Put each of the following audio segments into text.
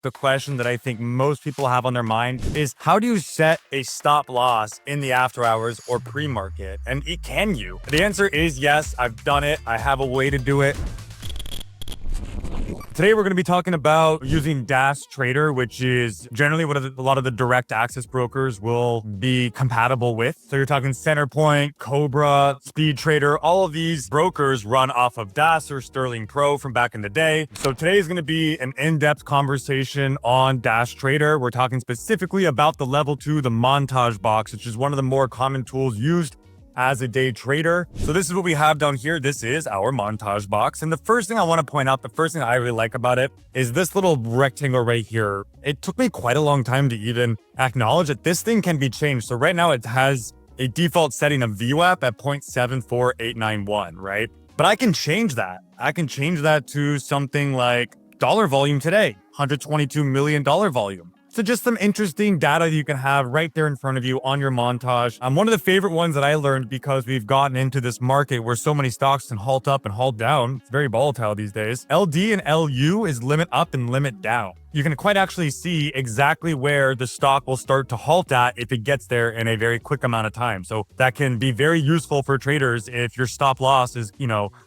the question that I think most people have on their mind is, how do you set a stop loss in the after hours or pre-market? And can you? The answer is yes, I've done it. I have a way to do it. Today, we're going to be talking about using Dash Trader, which is generally what a lot of the direct access brokers will be compatible with. So you're talking Centerpoint, Cobra, Speed Trader, all of these brokers run off of Dash or Sterling Pro from back in the day. So today is going to be an in-depth conversation on Dash Trader. We're talking specifically about the level 2, the Montage Box, which is one of the more common tools used as a day trader. So this is what we have down here. This is our Montage Box. And the first thing I want to point out, the first thing I really like about it is this little rectangle right here. It took me quite a long time to even acknowledge that this thing can be changed. So right now it has a default setting of VWAP at 0.74891, right? But I can change that. I can change that to something like dollar volume today, $122 million volume. So just some interesting data that you can have right there in front of you on your Montage. One of the favorite ones that I learned, because we've gotten into this market where so many stocks can halt up and halt down. It's very volatile these days. LD and LU is limit up and limit down. You can quite actually see exactly where the stock will start to halt at if it gets there in a very quick amount of time. So that can be very useful for traders if your stop loss is,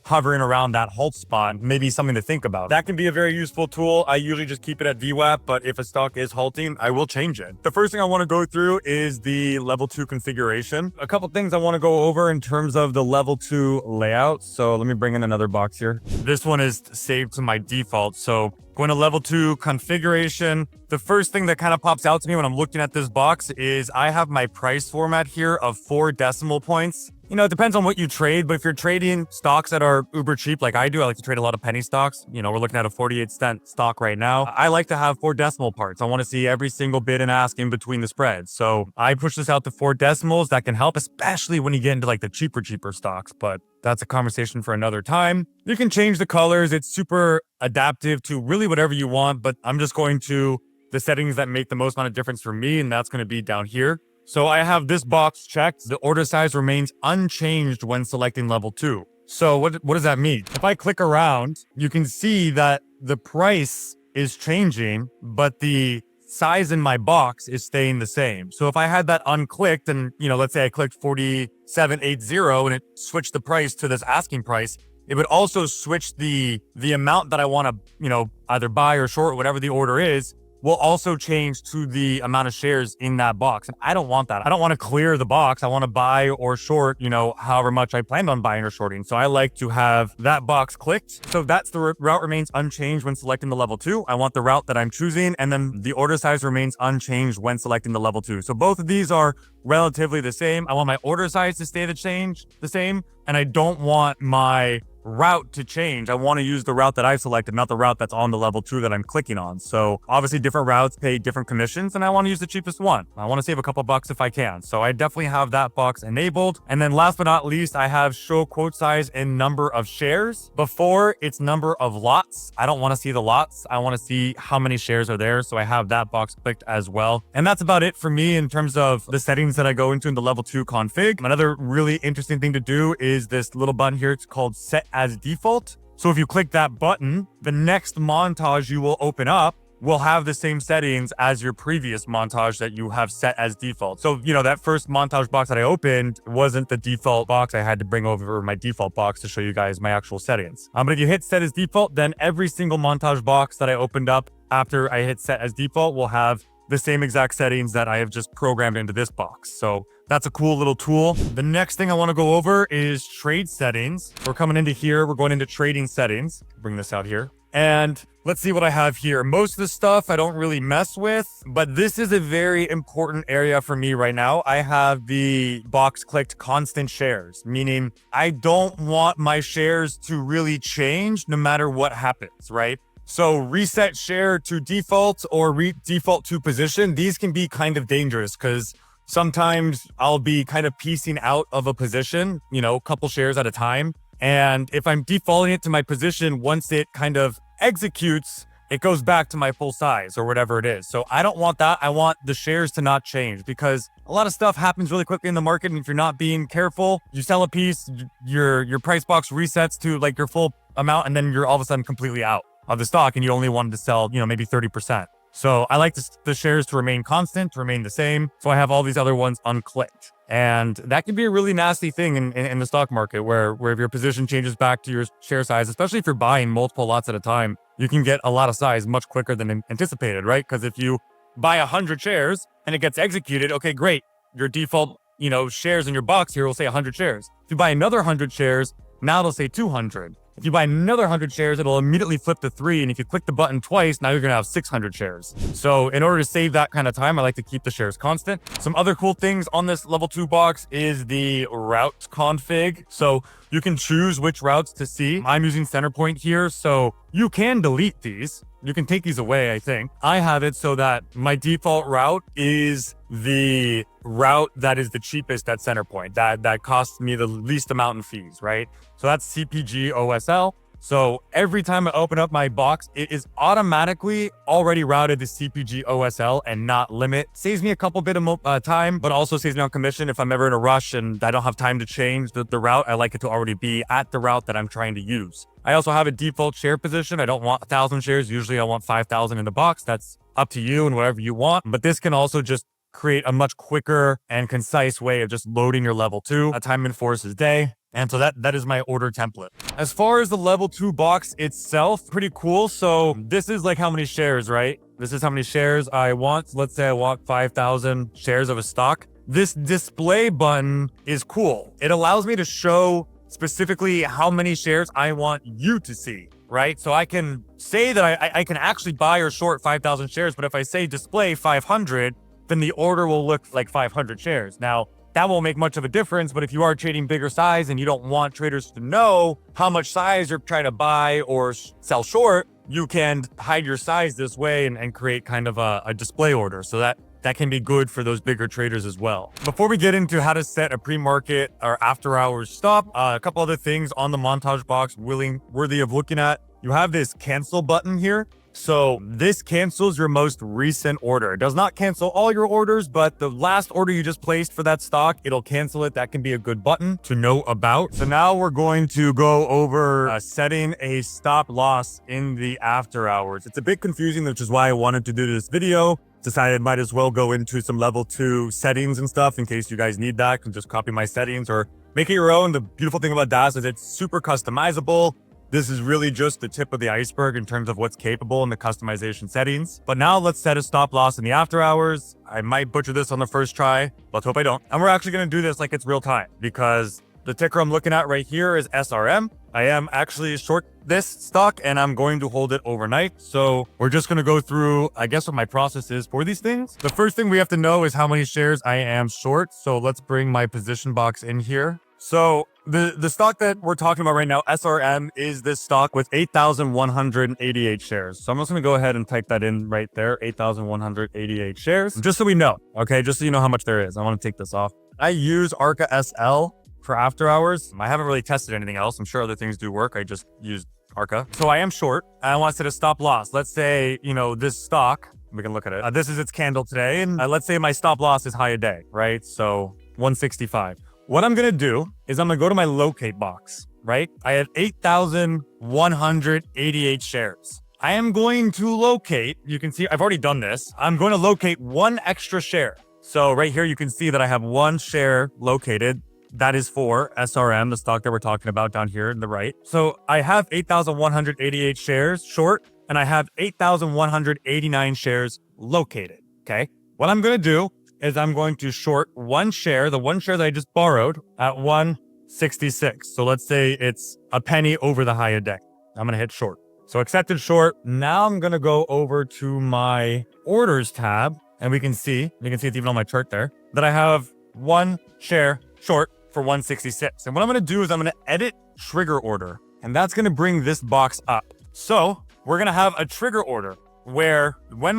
hovering around that halt spot. Maybe something to think about. That can be a very useful tool. I usually just keep it at VWAP, but if a stock is halting, I will change it. The first thing I want to go through is the level 2 configuration. A couple things I want to go over in terms of the level 2 layout. So let me bring in another box here. This one is saved to my default. So going to level 2 configuration, the first thing that kind of pops out to me when I'm looking at this box is I have my price format here of 4 decimal points. It depends on what you trade, but if you're trading stocks that are uber cheap like I do, I like to trade a lot of penny stocks. We're looking at a 48-cent stock right now. I like to have 4 decimal parts. I want to see every single bid and ask in between the spreads. So I push this out to 4 decimals. That can help, especially when you get into like the cheaper stocks, but that's a conversation for another time. You can change the colors. It's super adaptive to really whatever you want, but I'm just going to the settings that make the most amount of difference for me, and that's going to be down here. So I have this box checked. The order size remains unchanged when selecting level 2. So what does that mean? If I click around, you can see that the price is changing, but the size in my box is staying the same. So if I had that unclicked and, let's say I clicked 4780 and it switched the price to this asking price, it would also switch the amount that I want to, either buy or short, whatever the order is, will also change to the amount of shares in that box. And I don't want that. I don't want to clear the box. I want to buy or short, however much I planned on buying or shorting. So I like to have that box clicked. So that's the route remains unchanged when selecting the level 2. I want the route that I'm choosing, and then the order size remains unchanged when selecting the level 2. So both of these are relatively the same. I want my order size to stay the same, and I don't want my route to change. I want to use the route that I selected, not the route that's on the level 2 that I'm clicking on. So obviously different routes pay different commissions, and I want to use the cheapest one. I want to save a couple bucks if I can. So I definitely have that box enabled. And then last but not least, I have show quote size and number of shares. Before, it's number of lots. I don't want to see the lots. I want to see how many shares are there. So I have that box clicked as well. And that's about it for me in terms of the settings that I go into in the level 2 config. Another really interesting thing to do is this little button here. It's called set as default. So if you click that button, the next montage you will open up will have the same settings as your previous montage that you have set as default. So, that first montage box that I opened wasn't the default box. I had to bring over my default box to show you guys my actual settings. But if you hit set as default, then every single montage box that I opened up after I hit set as default will have the same exact settings that I have just programmed into this box. So that's a cool little tool. The next thing I want to go over is trade settings. We're coming into here. We're going into trading settings. Bring this out here. And let's see what I have here. Most of the stuff I don't really mess with, but this is a very important area for me right now. I have the box clicked constant shares, meaning I don't want my shares to really change no matter what happens, right? So reset share to default or default to position. These can be kind of dangerous because sometimes I'll be kind of piecing out of a position, a couple shares at a time. And if I'm defaulting it to my position, once it kind of executes, it goes back to my full size or whatever it is. So I don't want that. I want the shares to not change because a lot of stuff happens really quickly in the market. And if you're not being careful, you sell a piece, your price box resets to like your full amount, and then you're all of a sudden completely out of the stock and you only wanted to sell, maybe 30%. So I like the shares to remain constant, to remain the same. So I have all these other ones unclicked. And that can be a really nasty thing in the stock market where if your position changes back to your share size, especially if you're buying multiple lots at a time, you can get a lot of size much quicker than anticipated, right? Because if you buy 100 shares and it gets executed, okay, great. Your default, shares in your box here will say 100 shares. If you buy another 100 shares, now it'll say 200. If you buy another 100 shares, it'll immediately flip to 3. And if you click the button twice, now you're going to have 600 shares. So in order to save that kind of time, I like to keep the shares constant. Some other cool things on this level 2 box is the route config. So you can choose which routes to see. I'm using Centerpoint here, so you can delete these. You can take these away, I think. I have it so that my default route is the route that is the cheapest at Centerpoint, that costs me the least amount in fees, right? So that's CPG OSL. So every time I open up my box, it is automatically already routed to CPG OSL and not limit. Saves me a couple bit of time, but also saves me on commission if I'm ever in a rush and I don't have time to change the route. I like it to already be at the route that I'm trying to use. I also have a default share position. I don't want 1,000 shares. Usually I want 5,000 in the box. That's up to you and whatever you want. But this can also just create a much quicker and concise way of just loading your level 2 a time enforces day. And so that is my order template. As far as the level 2 box itself, pretty cool. So this is like how many shares, right? This is how many shares I want. Let's say I want 5,000 shares of a stock. This display button is cool. It allows me to show specifically how many shares I want you to see, right? So I can say that I can actually buy or short 5,000 shares, but if I say display 500, then the order will look like 500 shares. Now, that won't make much of a difference, but if you are trading bigger size and you don't want traders to know how much size you're trying to buy or sell short, you can hide your size this way and create kind of a display order. So that can be good for those bigger traders as well. Before we get into how to set a pre-market or after hours stop, a couple other things on the Montage Box worthy of looking at. You have this cancel button here. So this cancels your most recent order. It does not cancel all your orders, but the last order you just placed for that stock, it'll cancel it. That can be a good button to know about. So now we're going to go over setting a stop loss in the after hours. It's a bit confusing, which is why I wanted to do this video. Decided might as well go into some level 2 settings and stuff in case you guys need that. You can just copy my settings or make it your own. The beautiful thing about DAS is it's super customizable. This is really just the tip of the iceberg in terms of what's capable in the customization settings. But now let's set a stop loss in the after hours. I might butcher this on the first try. Let's hope I don't. And we're actually going to do this like it's real time because the ticker I'm looking at right here is SRM. I am actually short this stock and I'm going to hold it overnight. So we're just going to go through, I guess, what my process is for these things. The first thing we have to know is how many shares I am short. So let's bring my position box in here. So the stock that we're talking about right now, SRM, is this stock with 8,188 shares. So I'm just going to go ahead and type that in right there, 8,188 shares, just so we know, okay? Just so you know how much there is. I want to take this off. I use ARCA SL for after hours. I haven't really tested anything else. I'm sure other things do work. I just used ARCA. So I am short. I want to set a stop loss. Let's say, this stock, we can look at it. This is its candle today. And let's say my stop loss is high a day, right? So 165. What I'm going to do is I'm going to go to my locate box, right? I have 8,188 shares. I am going to locate, you can see I've already done this. I'm going to locate one extra share. So right here, you can see that I have one share located. That is for SRM, the stock that we're talking about down here in the right. So I have 8,188 shares short, and I have 8,189 shares located, okay? What I'm going to do is I'm going to short one share, the one share that I just borrowed at 166. So let's say it's a penny over the high a day. I'm going to hit short. So accepted short. Now I'm going to go over to my orders tab and you can see it's even on my chart there, that I have one share short for 166. And what I'm going to do is I'm going to edit trigger order, and that's going to bring this box up. So we're going to have a trigger order where when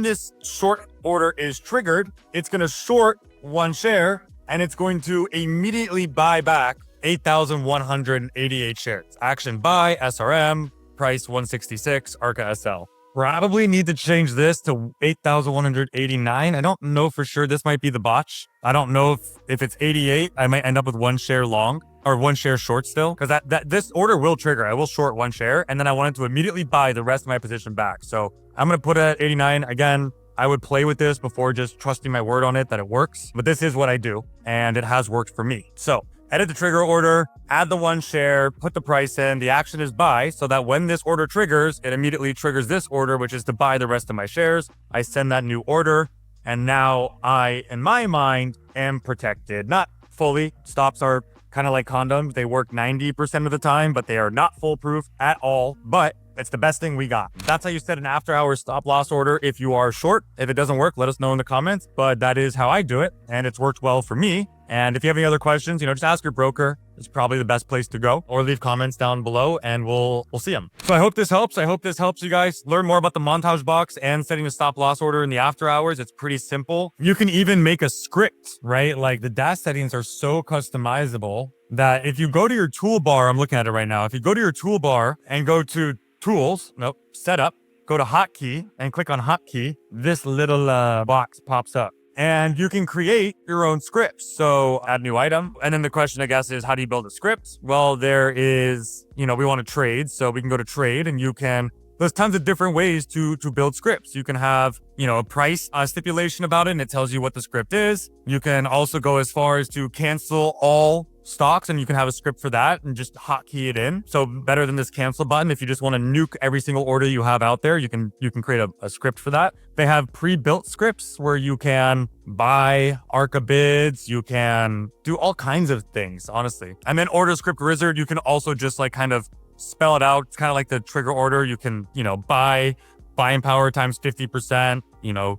this short order is triggered, it's going to short one share and it's going to immediately buy back 8,188 shares. Action buy, SRM, price 166, ARCA SL. Probably need to change this to 8,189. I don't know for sure. This might be the botch. I don't know if it's 88. I might end up with one share long. or 1 share short still, because this order will trigger. I will short 1 share, and then I wanted to immediately buy the rest of my position back. So I'm going to put it at 89. Again, I would play with this before just trusting my word on it that it works, but this is what I do, and it has worked for me. So edit the trigger order, add the 1 share, put the price in, the action is buy, so that when this order triggers, it immediately triggers this order, which is to buy the rest of my shares. I send that new order, and now I, in my mind, am protected. Not fully. Stops are kind of like condoms. They work 90% of the time, but they are not foolproof at all. But it's the best thing we got. That's how you set an after-hours stop-loss order if you are short. If it doesn't work, let us know in the comments. But that is how I do it, and it's worked well for me. And if you have any other questions, just ask your broker. It's probably the best place to go, or leave comments down below and we'll see them. So I hope this helps. I hope this helps you guys learn more about the Montage Box and setting a stop loss order in the after hours. It's pretty simple. You can even make a script, right? Like the dash settings are so customizable that if you go to your toolbar, I'm looking at it right now. If you go to your toolbar and go to setup, go to Hotkey and click on Hotkey, this little box pops up. And you can create your own scripts. So add new item. And then the question, I guess, is how do you build a script? Well, there is, we want to trade. So we can go to trade and there's tons of different ways to build scripts. You can have, a price stipulation about it, and it tells you what the script is. You can also go as far as to cancel all stocks, and you can have a script for that and just hotkey it in. So better than this cancel button. If you just want to nuke every single order you have out there, you can create a script for that. They have pre-built scripts where you can buy ARCA bids. You can do all kinds of things, honestly. And then order script wizard, you can also just kind of spell it out. It's kind of like the trigger order. You can, buying power times 50%.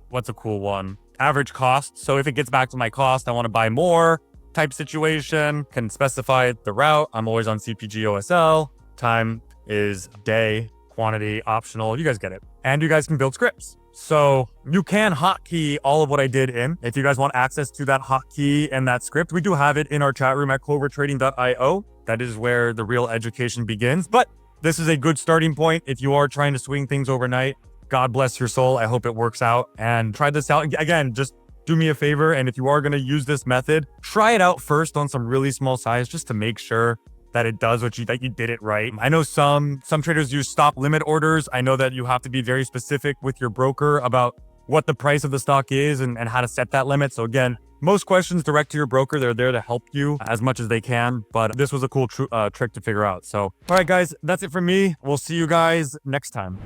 What's a cool one? Average cost. So if it gets back to my cost, I want to buy more type situation. Can specify the route. I'm always on CPG OSL. Time is day, quantity optional. You guys get it. And you guys can build scripts. So you can hotkey all of what I did in. If you guys want access to that hotkey and that script, we do have it in our chat room at clovertrading.io. That is where the real education begins. But this is a good starting point if you are trying to swing things overnight. God bless your soul. I hope it works out. And try this out. Again, just do me a favor. And if you are going to use this method, try it out first on some really small size just to make sure that it does that you did it right. I know some traders use stop limit orders. I know that you have to be very specific with your broker about what the price of the stock is and how to set that limit. So again, most questions direct to your broker. They're there to help you as much as they can, but this was a cool trick to figure out. So, all right, guys, that's it for me. We'll see you guys next time.